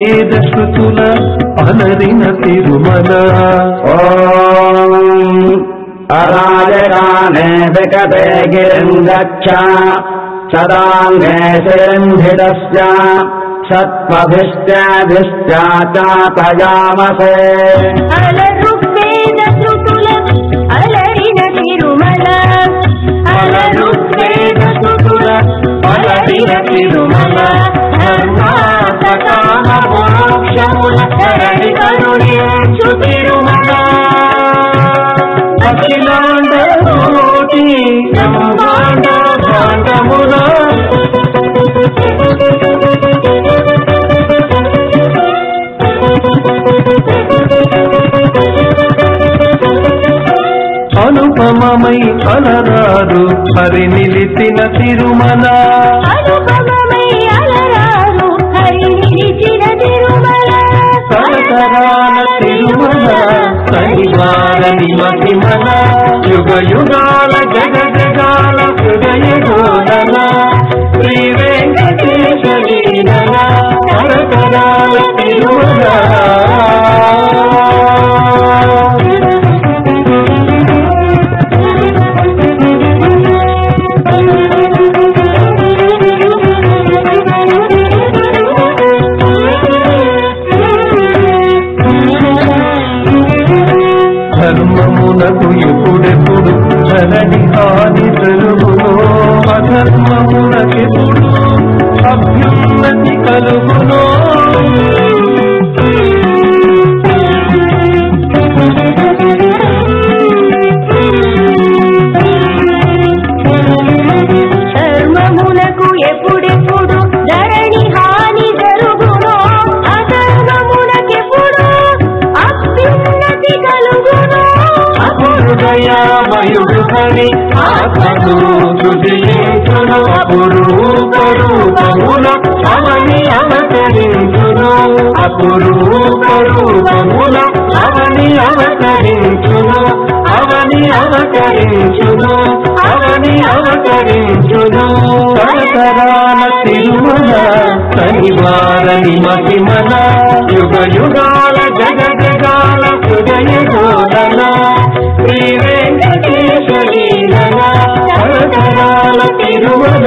వేదశ్రుతుల అలరిన తిరుమల అరాజకానే వికటే గిరిందక్ష సదాంగే శిరంభిడస్య సత్వభిష్టాభిష్టాచాతయామసే అలరువేదశ్రుతుల అలరిన తిరుమల అలరువేదశ్రుతుల అలరిన తిరుమల మోక్షముల ధరణి కరుణించు తిరుమల అఖిలాండ కోటి బ్రహ్మాండ భాండముల అనుపమమై అలరారు హరి నిలిచిన తిరుమల సరసరాల తిరుమల సరివారని మహిమల యుగ యుగాల జగజగాల హృదయ గోళల శ్రీ వెంకటేశ లీలల సరసరాల తిరుమల ధర్మమునకు ఎప్పుడెప్పుడు ధరణి హాని కలుగునో అధర్మమునకెప్పుడు అభ్యున్నతి కలుగునో ధర్మమునకు ఎప్పుడెప్పుడు ధరణి హాని జరుగునో అధర్మమునకెప్పుడు అభ్యున్నతి కలుగునో హృదయామయుడు హరి ఆత్మను హృదయించును అపురూపరూపముల అవని అవతరించును అపురూపరూపముల అవని అవతరించును అవని అవతరించును అవని అవతరించును సరసరాల తిరుమల సరివారని మహిమల యుగ యుగాల జగజగాల హృదయ గోళల శ్రీ వెంకటేశ లీలల సరసరాల తిరుమల